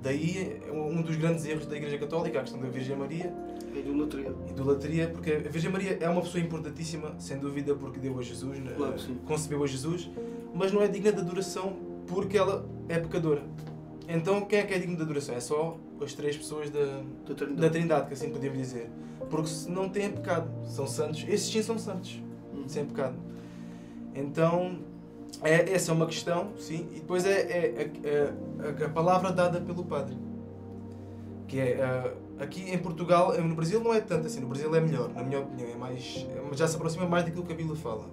Daí um dos grandes erros da Igreja Católica, a questão da Virgem Maria. Idolatria, porque a Virgem Maria é uma pessoa importantíssima, sem dúvida, porque deu a Jesus, claro, concebeu a Jesus, mas não é digna de adoração porque ela é pecadora. Então quem é digno de adoração? É só as três pessoas da Trindade, que assim podemos dizer. Porque não têm pecado, são santos, esses sim são santos, sem pecado. Então, essa é uma questão, sim, e depois a palavra dada pelo padre. Que aqui em Portugal, no Brasil não é tanto assim, no Brasil é melhor, na minha opinião, já se aproxima mais daquilo que a Bíblia fala.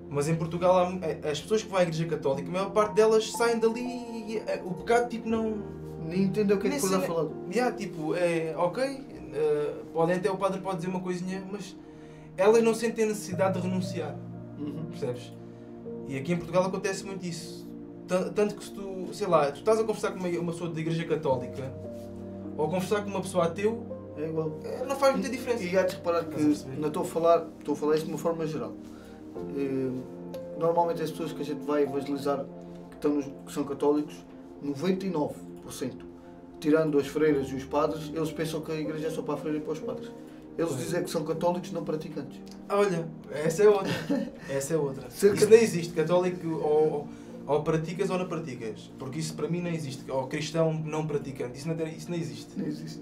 Mas em Portugal, as pessoas que vão à Igreja Católica, a maior parte delas saem dali e o pecado tipo não... Nem entendem o que é que está falando. Tipo, ok, o padre pode dizer uma coisinha, mas elas não sentem a necessidade de renunciar. Percebes? E aqui em Portugal acontece muito isso. Tanto que se tu, sei lá, tu estás a conversar com uma pessoa da Igreja Católica ou a conversar com uma pessoa ateu, é igual. Não faz muita diferença. E há de reparar que não estou a falar isto de uma forma geral. Normalmente as pessoas que a gente vai evangelizar que são católicos, 99%, tirando as freiras e os padres, eles pensam que a igreja é só para a freira e para os padres. Eles dizem que são católicos não praticantes. Olha, essa é outra. Isso não existe. Católico ou praticas ou não praticas. Porque isso para mim não existe. Ou cristão não praticante. Isso não existe.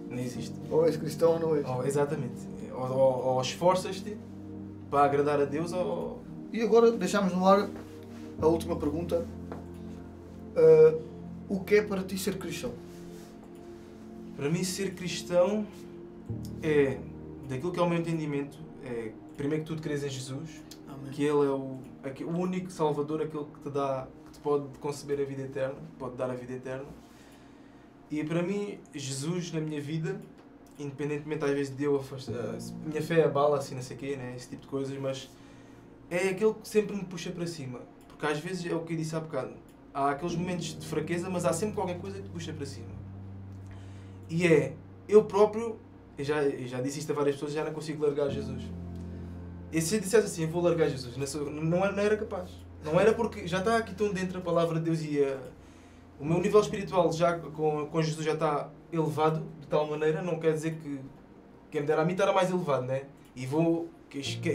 Não existe. Ou és cristão ou não és. Exatamente. Ou esforças-te para agradar a Deus ou... E agora deixamos no ar a última pergunta. O que é para ti ser cristão? Para mim ser cristão é, daquilo que é o meu entendimento, é primeiro que tudo creres em Jesus. Amém. Que Ele é o único Salvador, aquele que te pode conceber a vida eterna, pode dar a vida eterna. E para mim, Jesus na minha vida, independentemente às vezes de eu a minha fé abala, assim, não sei o quê, né? Esse tipo de coisas, mas é aquele que sempre me puxa para cima. Porque às vezes é o que eu disse há bocado. Há aqueles momentos de fraqueza, mas há sempre qualquer coisa que te puxa para cima. E eu próprio, eu já disse isto a várias pessoas, já não consigo largar Jesus. E se eu dissesse assim, eu vou largar Jesus, não era capaz. Não era porque já está aqui tão dentro a palavra de Deus e o meu nível espiritual já com Jesus já está elevado de tal maneira, não quer dizer que quem me dera a mim estará mais elevado, né? E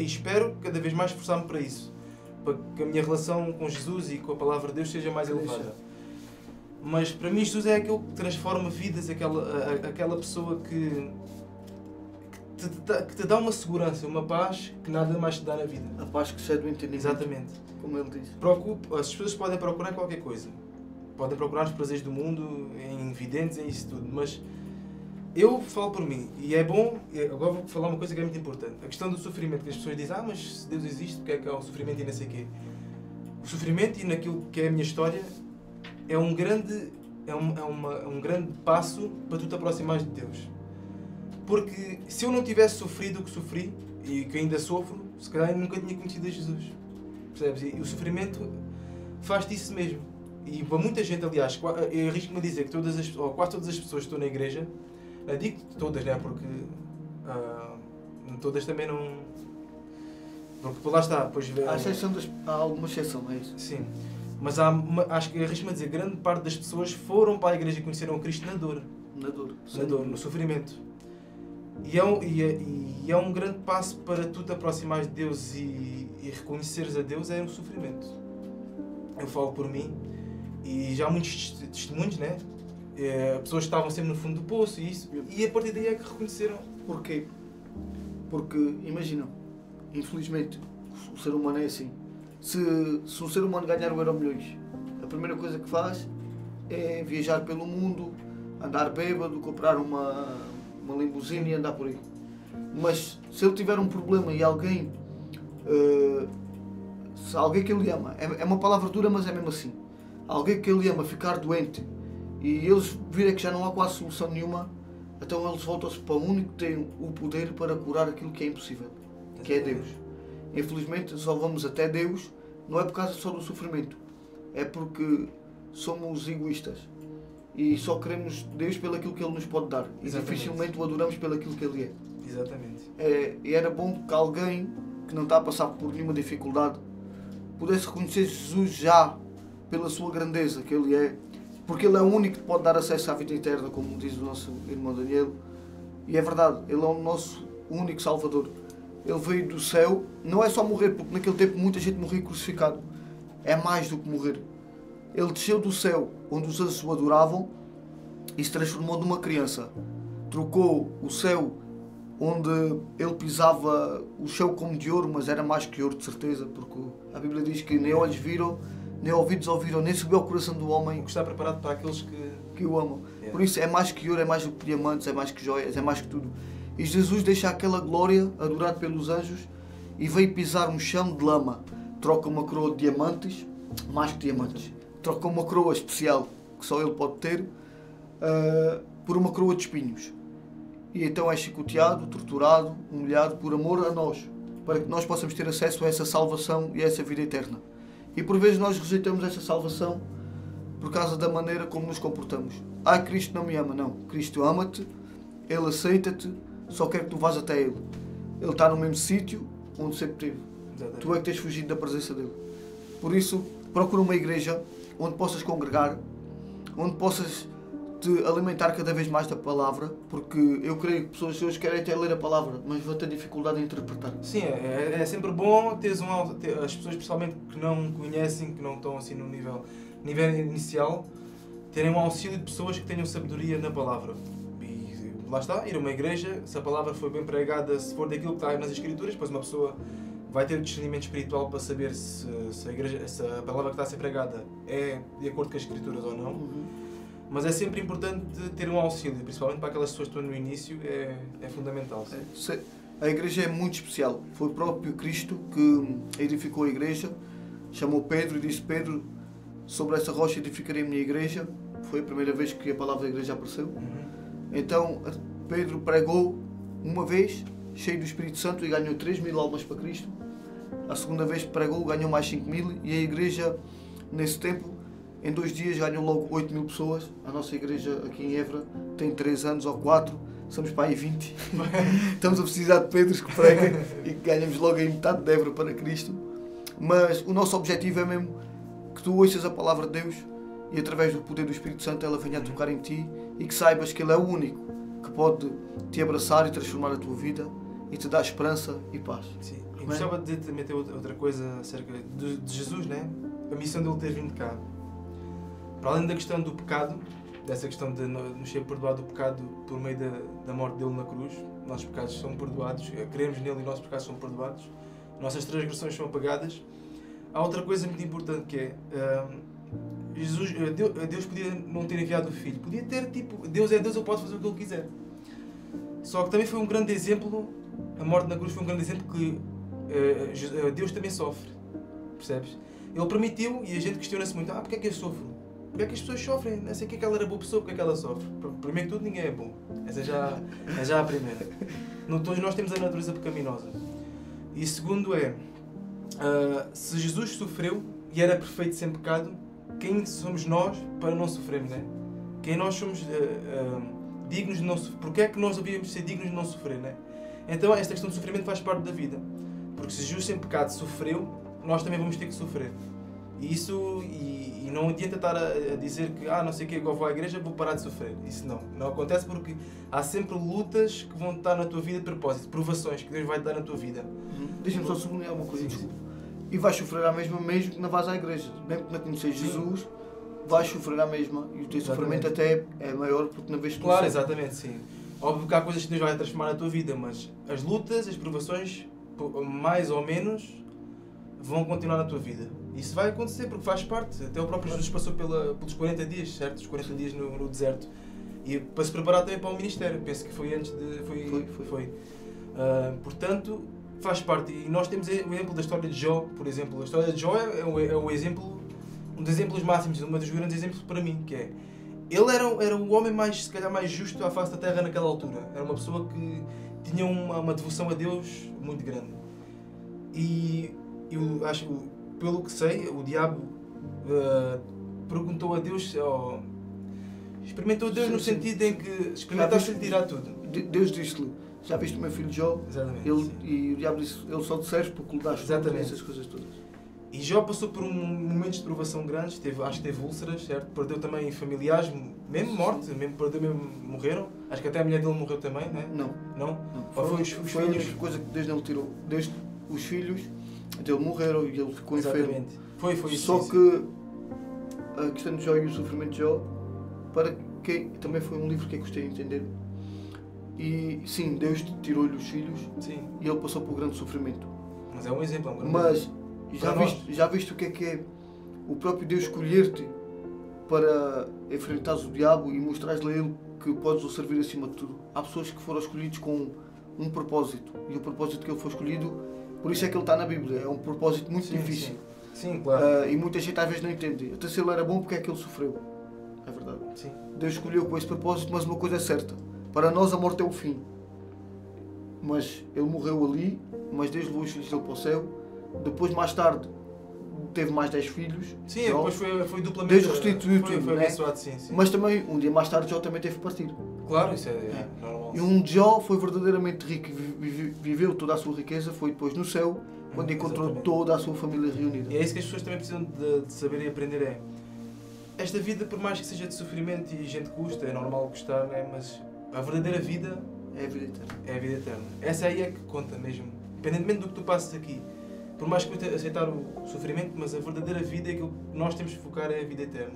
espero cada vez mais esforçar-me para isso, para que a minha relação com Jesus e com a palavra de Deus seja mais elevada. Mas para mim Jesus é aquele que transforma vidas, aquela pessoa que te dá uma segurança, uma paz que nada mais te dá na vida. A paz que excede o entendimento. Exatamente. Como ele diz. As pessoas podem procurar qualquer coisa. Podem procurar os prazeres do mundo, em videntes, em isso tudo. Mas eu falo por mim. E é bom... Agora vou falar uma coisa que é muito importante. A questão do sofrimento. Que as pessoas dizem, mas se Deus existe, porque é que há o sofrimento e não sei o quê? O sofrimento, e naquilo que é a minha história, é um grande passo para tu te aproximares de Deus. Porque se eu não tivesse sofrido o que sofri, e que ainda sofro, se calhar eu nunca tinha conhecido a Jesus. Percebes? E o sofrimento faz-te isso mesmo. E para muita gente, aliás, eu arrisco-me a dizer que quase todas as pessoas que estão na igreja, não digo todas, né? Porque todas também não... Porque lá está, depois... Há alguma exceção, é isso? Sim. Mas acho que arrisco-me a dizer, grande parte das pessoas foram para a igreja e conheceram Cristo na dor. Na dor. Na dor, no sofrimento. E é um grande passo para tu te aproximares de Deus e reconheceres a Deus, é um sofrimento. Eu falo por mim, e já há muitos testemunhos, né? Pessoas que estavam sempre no fundo do poço e isso, e a partir daí é que reconheceram. Porquê? Porque, imagina, infelizmente, o ser humano é assim. Se um ser humano ganhar o Euromilhões, a primeira coisa que faz é viajar pelo mundo, andar bêbado, comprar uma limusine e andar por aí. Mas se ele tiver um problema e alguém, se alguém que ele ama, é uma palavra dura, mas é mesmo assim, alguém que ele ama ficar doente e eles virem que já não há quase solução nenhuma, então eles voltam-se para o único que tem o poder para curar aquilo que é impossível, que é Deus. Infelizmente só vamos até Deus, não é por causa só do sofrimento, é porque somos egoístas. E só queremos Deus pelo aquilo que Ele nos pode dar. E dificilmente o adoramos pelo aquilo que Ele é. Exatamente. E era bom que alguém que não está a passar por nenhuma dificuldade pudesse reconhecer Jesus já pela sua grandeza que Ele é. Porque Ele é o único que pode dar acesso à vida eterna, como diz o nosso irmão Daniel. E é verdade, Ele é o nosso único Salvador. Ele veio do céu, não é só morrer, porque naquele tempo muita gente morria crucificado. É mais do que morrer. Ele desceu do céu, onde os anjos o adoravam, e se transformou numa criança. Trocou o céu, onde ele pisava o chão como de ouro, mas era mais que ouro, de certeza, porque a Bíblia diz que nem olhos viram, nem ouvidos ouviram, nem subiu ao coração do homem. O que está preparado para aqueles que o amam. Por isso é mais que ouro, é mais do que diamantes, é mais que joias, é mais que tudo. E Jesus deixa aquela glória, adorado pelos anjos, e veio pisar um chão de lama. Troca uma coroa de diamantes, mais que diamantes. Troca uma coroa especial, que só ele pode ter, por uma coroa de espinhos. E então é chicoteado, torturado, humilhado por amor a nós, para que nós possamos ter acesso a essa salvação e a essa vida eterna. E por vezes nós rejeitamos essa salvação por causa da maneira como nos comportamos. Cristo não me ama. Não, Cristo ama-te, Ele aceita-te, só quer que tu vás até Ele. Ele está no mesmo sítio onde sempre esteve. Tu é que tens fugido da presença dEle. Por isso, procura uma igreja onde possas congregar, onde possas te alimentar cada vez mais da palavra, porque eu creio que pessoas hoje querem até ler a palavra, mas vão ter dificuldade em interpretar. Sim, é sempre bom teres as pessoas, principalmente que não conhecem, que não estão assim no nível inicial, terem um auxílio de pessoas que tenham sabedoria na palavra. E lá está, ir a uma igreja, se a palavra foi bem pregada, se for daquilo que está nas Escrituras, depois uma pessoa vai ter o discernimento espiritual para saber se a palavra que está a ser pregada é de acordo com as Escrituras ou não. Mas é sempre importante ter um auxílio, principalmente para aquelas pessoas que estão no início, é fundamental. A igreja é muito especial. Foi o próprio Cristo que edificou a igreja, chamou Pedro e disse: Pedro, sobre essa rocha edificarei a minha igreja. Foi a primeira vez que a palavra da igreja apareceu. Então Pedro pregou uma vez, cheio do Espírito Santo, e ganhou 3.000 almas para Cristo. A segunda vez que pregou, ganhou mais 5.000, e a igreja, nesse tempo, em 2 dias, ganhou logo 8.000 pessoas. A nossa igreja aqui em Évora tem 3 anos ou 4, somos para aí 20. Estamos a precisar de Pedros que preguem e que ganhamos logo aí metade de Évora para Cristo. Mas o nosso objetivo é mesmo que tu ouças a palavra de Deus e, através do poder do Espírito Santo, ela venha a tocar em ti, e que saibas que Ele é o único que pode te abraçar e transformar a tua vida e te dar esperança e paz. Sim. E gostava de meter outra coisa acerca de Jesus, né? A missão dele ter vindo cá. para além da questão do pecado, dessa questão de nos ser perdoado o pecado por meio da morte dele na cruz, nossos pecados são perdoados, queremos nele e nossos pecados são perdoados, nossas transgressões são apagadas. Há outra coisa muito importante que é, Deus podia não ter enviado o Filho, podia ter, tipo, Deus é Deus, ele pode fazer o que ele quiser. Só que também foi um grande exemplo, a morte na cruz foi um grande exemplo que Deus também sofre, percebes? Ele permitiu, e a gente questiona-se muito, porque é que eu sofro? Porque é que as pessoas sofrem? Não sei o que é que ela era boa pessoa, porque é que ela sofre? Primeiro que tudo, ninguém é bom. Essa é já a primeira. Todos nós temos a natureza pecaminosa. E segundo é, se Jesus sofreu e era perfeito sem pecado, quem somos nós para não sofrermos, né? Quem nós somos dignos de não sofrer? Porque é que nós devíamos ser dignos de não sofrer, né? Então esta questão do sofrimento faz parte da vida. Porque se Jesus sem pecado sofreu, nós também vamos ter que sofrer. E não adianta estar a dizer que não sei o que, agora vou à igreja, vou parar de sofrer. Isso não acontece, porque há sempre lutas que vão estar na tua vida de propósito, provações que Deus vai te dar na tua vida. Deixa-me só sublinhar uma coisa, desculpa. E vais sofrer à mesma mesmo que não vais à igreja. Mesmo que não conheces Jesus, vais sofrer à mesma. E o teu sofrimento até é maior porque não vês que Claro, exatamente, sim. Óbvio que há coisas que Deus vai transformar na tua vida, mas as lutas, as provações, mais ou menos, vão continuar na tua vida. Isso vai acontecer porque faz parte. Até o próprio Jesus passou pelos 40 dias, certo? Os 40 dias no deserto. E para se preparar também para o ministério. Penso que foi antes de... Foi. Portanto, faz parte. E nós temos o exemplo da história de Jó, por exemplo. A história de Jó é o exemplo, um dos exemplos máximos, um dos grandes exemplos para mim, que é... Ele era o homem mais, se calhar, mais justo à face da terra naquela altura. Era uma pessoa que tinha uma devoção a Deus muito grande. E eu acho, pelo que sei, o diabo perguntou a Deus, experimentou Deus no sentido em que experimentaste-lhe tirar tudo. Deus disse-lhe, já viste o meu filho Jó? Exatamente. E o diabo disse, ele só te serve porque lhe dás tudo, essas coisas todas. E Jó passou por momentos de provação grandes, acho que teve úlceras, certo? Perdeu também familiares, mesmo morte, morreram. Acho que até a mulher dele morreu também, né? Não? Foi os foi filhos. A única coisa que Deus não tirou. Desde os filhos dele morreram e ele ficou enfermo. Foi isso. Só que a questão de Jó e o sofrimento de Jó, para quem também foi um livro que eu gostei de entender. E sim, Deus tirou-lhe os filhos e ele passou por grande sofrimento. Mas é um exemplo, Mas já viste o que é o próprio Deus escolher-te para enfrentares o diabo e mostrares-lhe a ele que podes o servir acima de tudo. Há pessoas que foram escolhidas com um propósito e o propósito que ele foi escolhido, por isso é que ele está na Bíblia, é um propósito muito difícil. Sim, claro. E muita gente às vezes não entende. Até se ele era bom, porque é que ele sofreu? É verdade. Sim. Deus escolheu com esse propósito, mas uma coisa é certa. Para nós a morte é o fim. Mas ele morreu ali, mas Deus levou os filhos dele para o céu. Depois, mais tarde, teve mais 10 filhos. Sim, Jó, depois foi duplamente... Deus restituiu tudo, foi abençoado, sim. Mas também, um dia mais tarde, Jó também teve que partir. Claro, isso é normal. E um de Jó foi verdadeiramente rico, viveu toda a sua riqueza, foi depois no céu, quando encontrou toda a sua família reunida. E é isso que as pessoas também precisam de saber e aprender, é... Esta vida, por mais que seja de sofrimento e gente custa, é normal gostar, né? Mas a verdadeira vida... É a vida eterna. É a vida eterna. Essa aí é que conta mesmo. Independentemente do que tu passes aqui. Por mais que eu aceitar o sofrimento, mas a verdadeira vida é aquilo que nós temos de focar, é a vida eterna.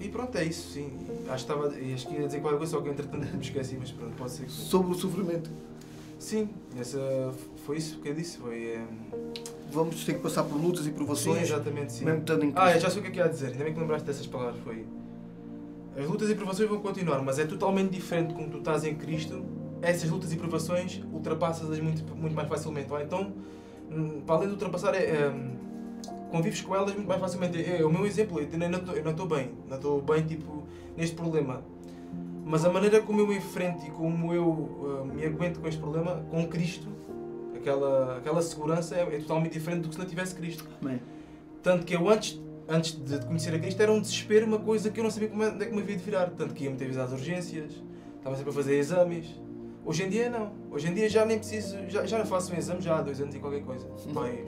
E pronto, é isso, sim. Acho que ia dizer qualquer coisa, só que entretanto me esqueci, mas pronto, pode ser que... Sobre o sofrimento. Sim, foi isso que eu disse, Vamos ter que passar por lutas e provações. Sim, exatamente, sim. Mesmo estando em Cristo. Eu já sei o que é ia dizer, ainda bem que lembraste dessas palavras, As lutas e provações vão continuar, mas é totalmente diferente quando tu estás em Cristo. Essas lutas e provações ultrapassas-as muito mais facilmente. Então, para além de ultrapassar, convives com elas muito mais facilmente. O meu exemplo, eu não estou bem tipo, neste problema. Mas a maneira como eu enfrento e como eu me aguento com este problema, com Cristo, aquela segurança é totalmente diferente do que se não tivesse Cristo. Amém. Tanto que eu antes de conhecer a Cristo era um desespero, uma coisa que eu não sabia onde é que me havia de virar. Tanto que ia muitas vezes às urgências, estava sempre a fazer exames. Hoje em dia não. Hoje em dia já nem preciso, já faço um exame já há 2 anos e qualquer coisa. Bem,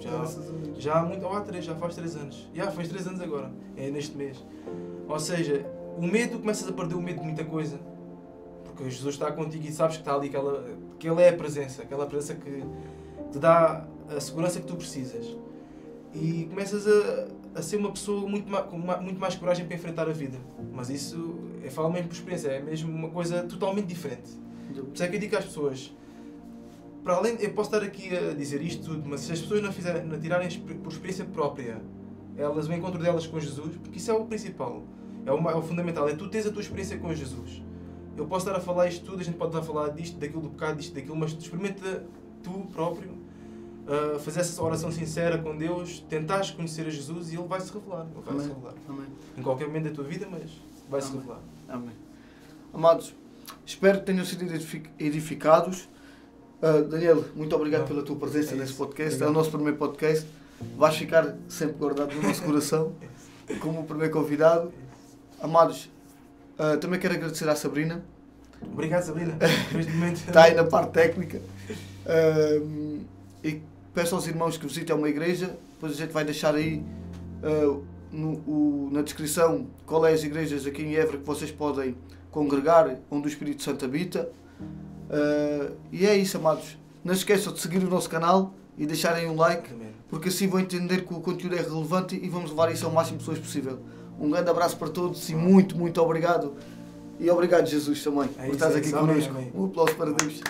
já há muito, há 3, já faz 3 anos. Faz 3 anos agora, neste mês. Ou seja, o medo, começas a perder o medo de muita coisa. Porque Jesus está contigo e sabes que está ali, que Ele é a presença, aquela presença que te dá a segurança que tu precisas. E começas a ser uma pessoa com muito mais coragem para enfrentar a vida. Mas isso, eu falo mesmo por experiência, é mesmo uma coisa totalmente diferente. Por isso é que eu digo às pessoas, para além, eu posso estar aqui a dizer isto tudo, mas se as pessoas não tirarem por experiência própria, elas vão ao encontro delas com Jesus, porque isso é o principal, é o fundamental, é tu tens a tua experiência com Jesus. Eu posso estar a falar isto tudo, a gente pode estar a falar disto, daquilo, do pecado, disto, daquilo, mas experimenta tu próprio, fazer essa oração sincera com Deus, tentares conhecer a Jesus e Ele vai-se revelar. Ele vai-se revelar. Amém. Em qualquer momento da tua vida, mas vai-se revelar. Amém. Amados, espero que tenham sido edificados. Daniel, muito obrigado pela tua presença nesse podcast. Obrigado. É o nosso primeiro podcast. Vais ficar sempre guardado no nosso coração como o primeiro convidado. Amados, também quero agradecer à Sabrina. Obrigado, Sabrina. Está aí na parte técnica. E peço aos irmãos que visitem uma igreja. Depois a gente vai deixar aí na descrição qual é as igrejas aqui em Évora que vocês podem congregar, onde o Espírito Santo habita. E é isso, amados. Não se esqueçam de seguir o nosso canal e deixarem um like, porque assim vão entender que o conteúdo é relevante e vamos levar isso ao máximo de pessoas possível. Um grande abraço para todos e muito obrigado. E obrigado, Jesus, também, por estares aqui connosco. Um aplauso para Deus.